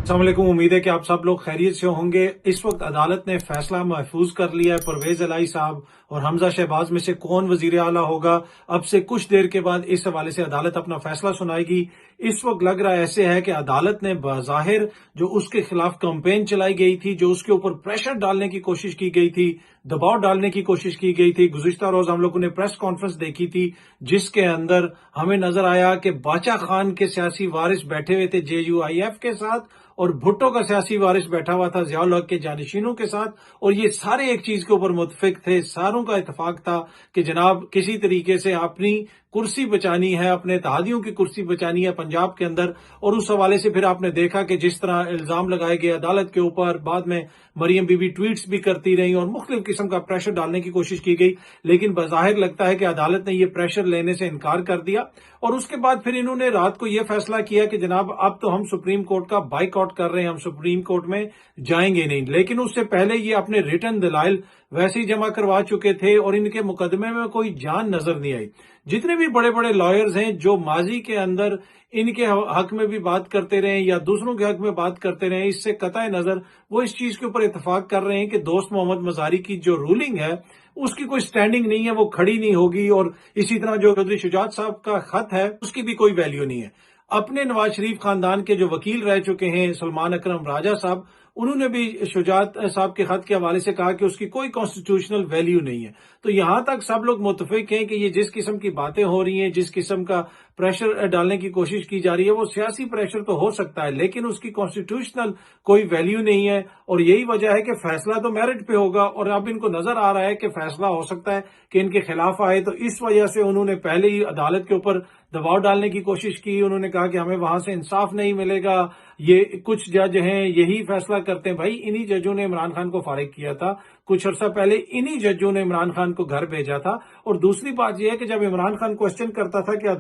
अस्सलाम वालेकुम। उम्मीद है कि आप सब लोग खैरियत से होंगे। इस वक्त अदालत ने फैसला महफूज कर लिया है। परवेज इलाही साहब और हमजा शहबाज में से कौन वजीर आला होगा, अब से कुछ देर के बाद इस हवाले से अदालत अपना फैसला सुनाएगी। इस वक्त लग रहा ऐसे है कि अदालत ने बाज़ाहिर जो उसके खिलाफ कैंपेन चलाई गई थी, जो उसके ऊपर प्रेशर डालने की कोशिश की गई थी, दबाव डालने की कोशिश की गई थी। गुज़िश्ता रोज हम लोगों ने प्रेस कॉन्फ्रेंस देखी थी जिसके अंदर हमें नजर आया कि बाचा खान के सियासी वारिस बैठे हुए थे JUIF के साथ और भुट्टो का सियासी वारिस बैठा हुआ था ज़िया उल हक के जानशीनों के साथ, और ये सारे एक चीज के ऊपर मुतफिक थे। सारों का इत्तेफाक था कि जनाब किसी तरीके से अपनी कुर्सी बचानी है, अपने इत्तेहादियों की कुर्सी बचानी है पंजाब के अंदर। और उस हवाले से फिर आपने देखा कि जिस तरह इल्जाम लगाए गए अदालत के ऊपर, बाद में मरियम बीबी ट्वीट्स भी करती रही और मुख्तलिफ किस्म का प्रेशर डालने की कोशिश की गई, लेकिन बज़ाहिर लगता है कि अदालत ने यह प्रेशर लेने से इनकार कर दिया। और उसके बाद फिर इन्होंने रात को यह फैसला किया कि जनाब अब तो हम सुप्रीम कोर्ट का बाइकआउट कर रहे हैं, हम सुप्रीम कोर्ट में जाएंगे नहीं। लेकिन उससे पहले ये अपने रिटर्न दलाइल वैसे ही जमा करवा चुके थे और इनके मुकदमे में कोई जान नजर नहीं आई। जितने भी बड़े बड़े लॉयर्स हैं जो माजी के अंदर इनके हक में भी बात करते रहे या दूसरों के हक में बात करते रहे, इससे कतई नजर वो इस चीज के ऊपर इत्तेफाक कर रहे हैं कि दोस्त मोहम्मद मजारी की जो रूलिंग है उसकी कोई स्टैंडिंग नहीं है, वो खड़ी नहीं होगी। और इसी तरह जो चौधरी शुजात साहब का खत है उसकी भी कोई वैल्यू नहीं है। अपने नवाज शरीफ खानदान के जो वकील रह चुके हैं सलमान अकरम राजा साहब, उन्होंने भी शुजात साहब के खत के हवाले से कहा कि उसकी कोई कॉन्स्टिट्यूशनल वैल्यू नहीं है। तो यहां तक सब लोग मुतफिक हैं कि ये जिस किस्म की बातें हो रही हैं, जिस किस्म का प्रेशर डालने की कोशिश की जा रही है, वो सियासी प्रेशर तो हो सकता है लेकिन उसकी कॉन्स्टिट्यूशनल कोई वैल्यू नहीं है। और यही वजह है कि फैसला तो मेरिट पे होगा और अब इनको नजर आ रहा है कि फैसला हो सकता है कि इनके खिलाफ आए। तो इस वजह से उन्होंने पहले ही अदालत के ऊपर दबाव डालने की कोशिश की। उन्होंने कहा कि हमें वहां से इंसाफ नहीं मिलेगा, ये कुछ जज हैं यही फैसला करते हैं। भाई इन्हीं जजों ने इमरान खान को फारिग किया था, कुछ अर्सा पहले इन्हीं जजों ने इमरान खान को घर भेजा था। और दूसरी बात यह है कि जब इमरान खान क्वेश्चन करता था कि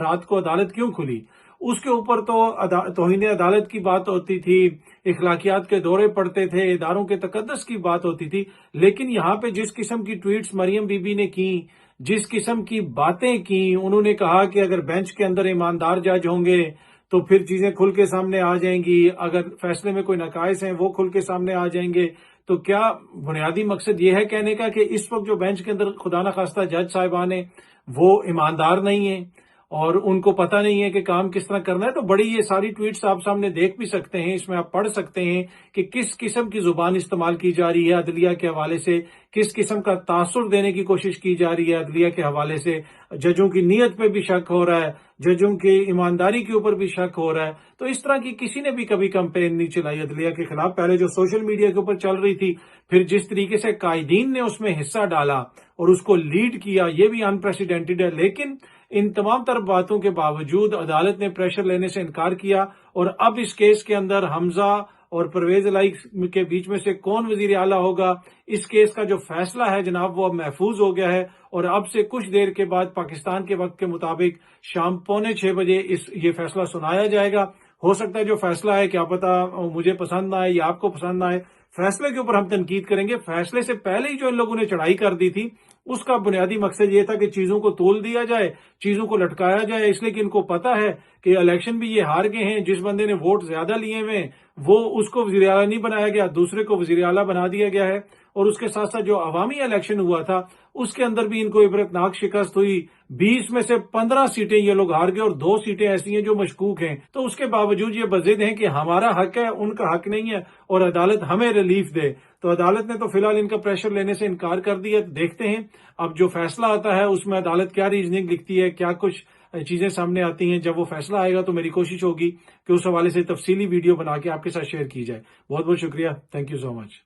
रात को अदालत क्यों खुली, उसके ऊपर तो तौहीन अदालत की बात होती थी, इखलाकियात के दौरे पड़ते थे, इदारों के तकद्दस की बात होती थी। लेकिन यहाँ पे जिस किस्म की ट्वीट्स मरियम बीबी ने की, जिस किस्म की बातें की, उन्होंने कहा कि अगर बेंच के अंदर ईमानदार जज होंगे तो फिर चीजें खुल के सामने आ जाएंगी, अगर फैसले में कोई नकाइस हैं वो खुल के सामने आ जाएंगे। तो क्या बुनियादी मकसद ये है कहने का कि इस वक्त जो बेंच के अंदर खुदा न खास्ता जज साहिबान है वो ईमानदार नहीं है और उनको पता नहीं है कि काम किस तरह करना है? तो बड़ी ये सारी ट्वीट्स आप सामने देख भी सकते हैं, इसमें आप पढ़ सकते हैं कि किस किस्म की जुबान इस्तेमाल की जा रही है अदलिया के हवाले से, किस किस्म का तासुर देने की कोशिश की जा रही है अदलिया के हवाले से। जजों की नीयत पे भी शक हो रहा है, जजों की ईमानदारी के ऊपर भी शक हो रहा है। तो इस तरह की किसी ने भी कभी कैंपेन नहीं चलाई अदलिया के खिलाफ। पहले जो सोशल मीडिया के ऊपर चल रही थी, फिर जिस तरीके से कायदीन ने उसमें हिस्सा डाला और उसको लीड किया, ये भी अनप्रेसिडेंटेड है। लेकिन इन तमाम तरह बातों के बावजूद अदालत ने प्रेशर लेने से इनकार किया और अब इस केस के अंदर हमजा और परवेज इलाही के बीच में से कौन वजीर आला होगा, इस केस का जो फैसला है जनाब वो अब महफूज हो गया है। और अब से कुछ देर के बाद पाकिस्तान के वक्त के मुताबिक शाम 5:45 बजे ये फैसला सुनाया जाएगा। हो सकता है जो फैसला है क्या पता मुझे पसंद ना आए या आपको पसंद ना आए, फैसले के ऊपर हम तनकीद करेंगे। फैसले से पहले ही जो इन लोगों ने चढ़ाई कर दी थी उसका बुनियादी मकसद ये था कि चीजों को तोल दिया जाए, चीजों को लटकाया जाए, इसलिए कि इनको पता है कि इलेक्शन भी ये हार गए हैं। जिस बंदे ने वोट ज्यादा लिए हुए वो उसको वजीर आला नहीं बनाया गया, दूसरे को वजीर आला बना दिया गया है। और उसके साथ साथ जो अवामी इलेक्शन हुआ था उसके अंदर भी इनको इबरतनाक शिकस्त हुई। 20 में से 15 सीटें ये लोग हार गए और 2 सीटें ऐसी हैं जो मशकूक हैं। तो उसके बावजूद ये बजिद हैं कि हमारा हक है, उनका हक नहीं है और अदालत हमें रिलीफ दे। तो अदालत ने तो फिलहाल इनका प्रेशर लेने से इनकार कर दिया। देखते हैं अब जो फैसला आता है उसमें अदालत क्या रीजनिंग लिखती है, क्या कुछ चीजें सामने आती हैं। जब वो फैसला आएगा तो मेरी कोशिश होगी कि उस हवाले से तफसीली वीडियो बना के आपके साथ शेयर की जाए। बहुत बहुत शुक्रिया, थैंक यू सो मच।